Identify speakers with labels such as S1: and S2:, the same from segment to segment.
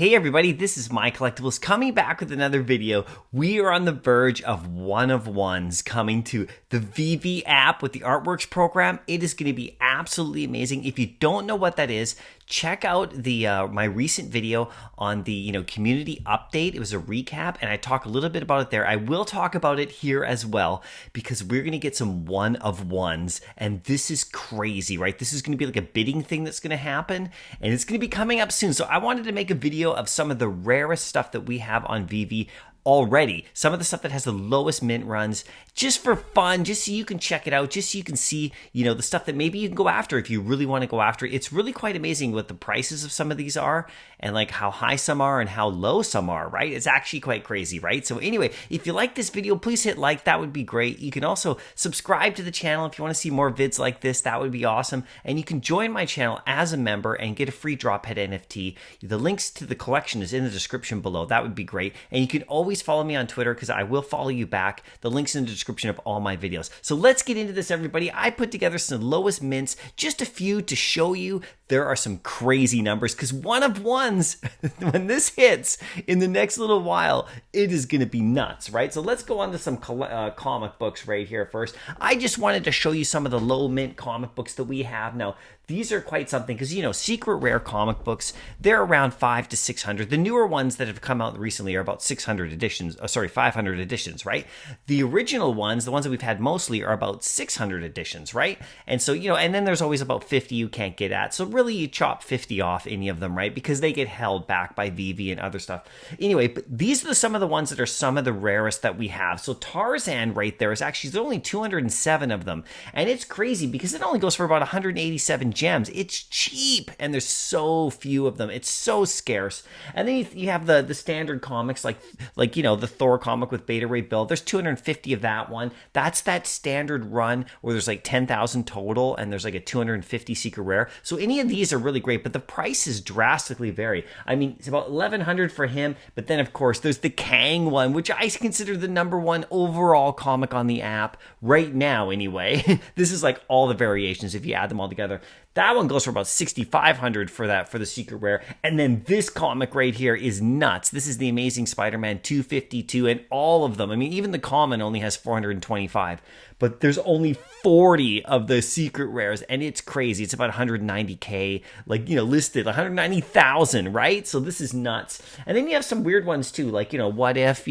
S1: Hey everybody, this is MyCollectables coming back with another video. We are on the verge of one-of-ones coming to the Veve app with the Artworks program. It is going to be absolutely amazing. If you don't know what that is, check out the my recent video on the community update. It was a recap and I talk a little bit about it there. I will talk about it here as well because we're going to get some one-of-ones and this is crazy, right? This is going to be like a bidding thing that's going to happen and it's going to be coming up soon. So I wanted to make a video of some of the rarest stuff that we have on Veve already. Some of the stuff that has the lowest mint runs, just for fun, just so you can check it out, just so you can see, the stuff that maybe you can go after if you really want to go after it. It's really quite amazing what the prices of some of these are and like how high some are and how low some are, right? It's actually quite crazy, right? So anyway, if you like this video, please hit like. That would be great. You can also subscribe to the channel if you want to see more vids like this. That would be awesome. And you can join my channel as a member and get a free drop head NFT. The links to the collection is in the description below. That would be great. And you can always follow me on Twitter because I will follow you back. The link's in the description of all my videos. So let's get into this, everybody. I put together some lowest mints, just a few to show you there are some crazy numbers because one-of-ones, when this hits in the next little while, it is going to be nuts, right? So let's go on to some comic books right here first. I just wanted to show you some of the low mint comic books that we have now. These are quite something because, secret rare comic books, they're around 500 to 600. The newer ones that have come out recently are about 600 editions, 500 editions, right? The original ones, the ones that we've had mostly, are about 600 editions, right? And so, and then there's always about 50 you can't get at. So really you chop 50 off any of them, right? Because they get held back by Veve and other stuff. Anyway, but these are some of the ones that are some of the rarest that we have. So Tarzan right there is actually, there's only 207 of them. And it's crazy because it only goes for about 187 gems. It's cheap and there's so few of them. It's so scarce. And then you have the standard comics like the Thor comic with Beta Ray Bill. There's 250 of that one. That's that standard run where there's like 10,000 total and there's like a 250 secret rare. So any of these are really great, but the prices drastically vary. I mean, it's about 1,100 for him, but then of course there's the Kang one, which I consider the #1 overall comic on the app right now anyway. This is like all the variations if you add them all together. That one goes for about 6,500 for the secret rare. And then this comic right here is nuts. This is the Amazing Spider-Man 252 and all of them. I mean, even the common only has 425, but there's only 40 of the secret rares and it's crazy. It's about 190K, listed 190,000, right? So this is nuts. And then you have some weird ones too, like, What If,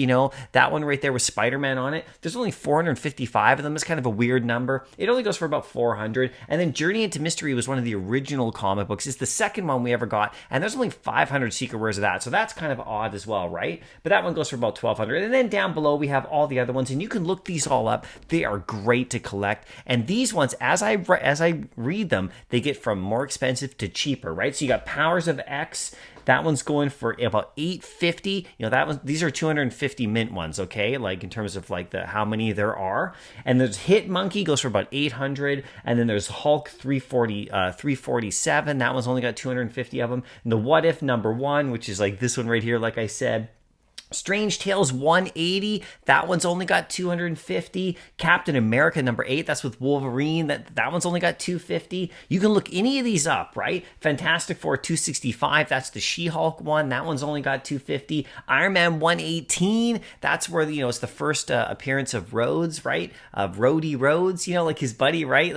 S1: that one right there with Spider-Man on it. There's only 455 of them. It's kind of a weird number. It only goes for about 400. And then Journey into Mystery was one of the original comic books. It's the second one we ever got, and there's only 500 secret rares of that, so that's kind of odd as well, right? But that one goes for about 1,200. And then down below we have all the other ones, and you can look these all up. They are great to collect, and these ones, as I read them, they get from more expensive to cheaper, right? So you got Powers of X. That one's going for about 850. That one, these are 250 mint ones, okay? Like in terms of like how many there are. And there's Hit Monkey goes for about 800. And then there's Hulk 347. That one's only got 250 of them. And the What If #1, which is like this one right here, like I said. Strange Tales 180, that one's only got 250. Captain America #8, that's with Wolverine, that one's only got 250. You can look any of these up, right? Fantastic Four 265, that's the She-Hulk one, that one's only got 250. Iron Man 118, that's where it's the first appearance of Rhodes, right? Of Rhodey Rhodes, like his buddy, right?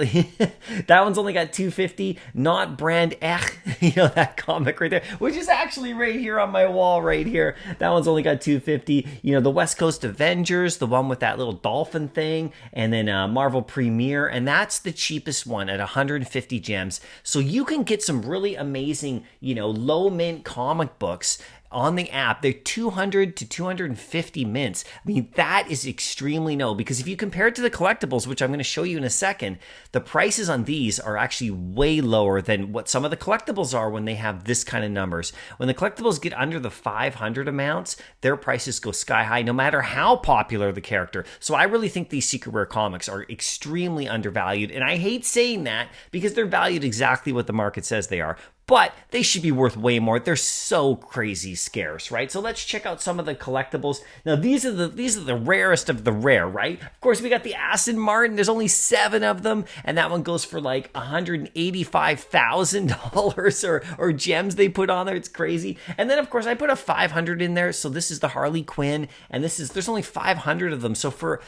S1: That one's only got 250. Not Brand Ech, that comic right there, which is actually right here on my wall right here. That one's only got 250. The West Coast Avengers, the one with that little dolphin thing, and then Marvel Premiere, and that's the cheapest one at 150 gems. So you can get some really amazing, low mint comic books on the app. They're 200 to 250 mints. I mean, that is extremely low because if you compare it to the collectibles, which I'm going to show you in a second, the prices on these are actually way lower than what some of the collectibles are when they have this kind of numbers. When the collectibles get under the 500 amounts, their prices go sky high no matter how popular the character. So I really think these secret rare comics are extremely undervalued, and I hate saying that because they're valued exactly what the market says they are. but they should be worth way more. They're so crazy scarce, right? So let's check out some of the collectibles. Now these are the rarest of the rare, right? Of course, we got the Aston Martin. There's only 7 of them, and that one goes for like $185,000 or gems they put on there. It's crazy. And then of course I put a 500 in there. So this is the Harley Quinn, and there's only 500 of them. So for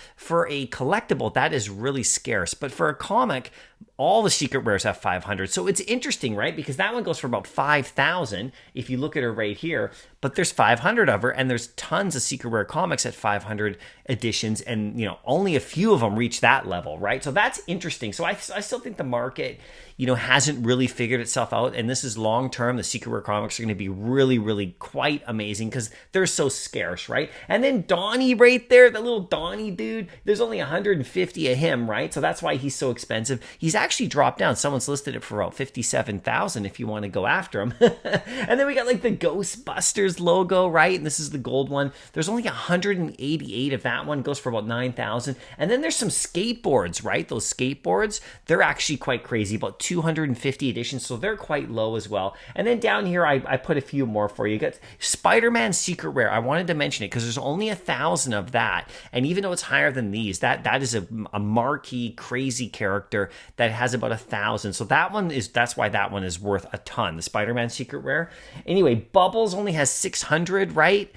S1: a collectible, that is really scarce. But for a comic, all the secret rares have 500. So it's interesting, right? Because that one goes for about 5,000 if you look at her right here, but there's 500 of her, and there's tons of secret rare comics at 500 editions, and only a few of them reach that level, right? So that's interesting. So I still think the market hasn't really figured itself out, and this is long term. The secret rare comics are going to be really, really quite amazing because they're so scarce, right? And then Donnie right there, the little Donnie dude, there's only 150 of him, right? So that's why he's so expensive. He's actually dropped down. Someone's listed it for about 57,000 if you want to go after him. And then we got like the Ghostbusters logo, right? And this is the gold one. There's only 188 of that one, goes for about 9,000. And then there's some skateboards, right? Those skateboards, they're actually quite crazy, about 250 editions, so they're quite low as well. And then down here, I put a few more for you. You got Spider-Man Secret Rare. I wanted to mention it because there's only 1,000 of that, and even though it's higher than these, that is a marquee, crazy character that has about 1,000. So that's why that one is worth a ton. The Spider-Man Secret Rare. Anyway, Bubbles only has 600, right?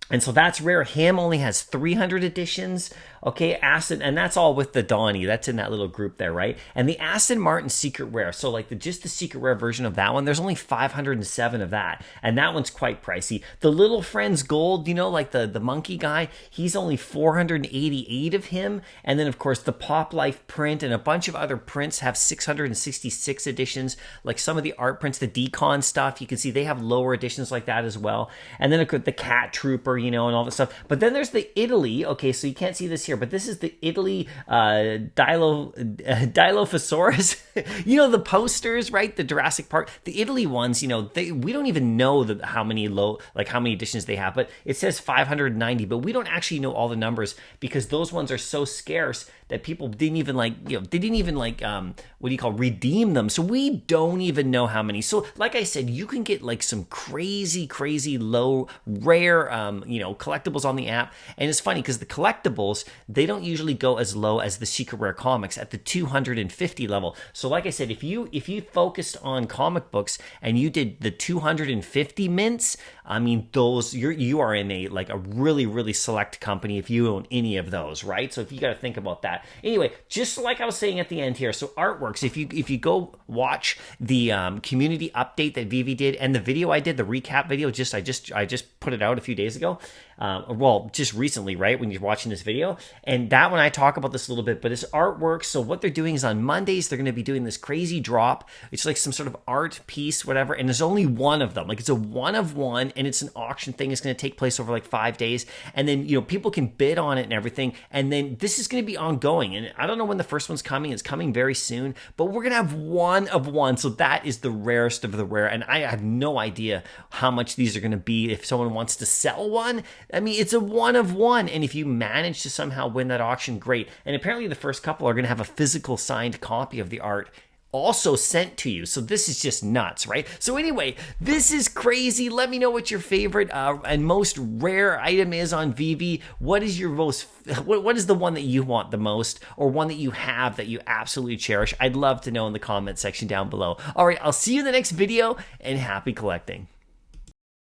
S1: And so that's rare. Him only has 300 editions. Okay, Aston, and that's all with the Donnie. That's in that little group there, right? And the Aston Martin Secret Rare. So like just the Secret Rare version of that one, there's only 507 of that. And that one's quite pricey. The Little Friends Gold, like the monkey guy, he's only 488 of him. And then of course the Pop Life print and a bunch of other prints have 666 editions. Like some of the art prints, the Decon stuff, you can see they have lower editions like that as well. And then the Cat Trooper, and all that stuff. But then there's the Italy. Okay, so you can't see this here, but this is the Italy Dilophosaurus. The posters, right? The Jurassic Park. The Italy ones, we don't even know how many editions they have, but it says 590, but we don't actually know all the numbers because those ones are so scarce that people didn't even redeem them. So we don't even know how many. So like I said, you can get like some crazy low rare collectibles on the app. And it's funny because the collectibles, they don't usually go as low as the secret rare comics at the 250 level. So like I said, if you focused on comic books and you did the 250 mints, I mean, those you are in a really, really select company if you own any of those, right? So if you got to think about that. Anyway, just like I was saying at the end here, so artworks, if you go watch the community update that Veve did and the video I did, the recap video, I just put it out a few days ago. Just recently, right, when you're watching this video. And that one, I talk about this a little bit, but it's artwork. So what they're doing is on Mondays, they're going to be doing this crazy drop. It's like some sort of art piece, whatever. And there's only one of them. Like it's a one of one, and it's an auction thing. It's going to take place over like 5 days. And then, people can bid on it and everything. And then this is going to be ongoing. And I don't know when the first one's coming. It's coming very soon, but we're going to have one of one. So that is the rarest of the rare. And I have no idea how much these are going to be. If someone wants to sell one, I mean, it's a one of one. And if you manage to somehow win that auction, great. And apparently the first couple are going to have a physical signed copy of the art also sent to you. So this is just nuts, right? So anyway, this is crazy. Let me know what your favorite and most rare item is on Veve. What is your what is the one that you want the most, or one that you have that you absolutely cherish? I'd love to know in the comment section down below. All right, I'll see you in the next video, and happy collecting.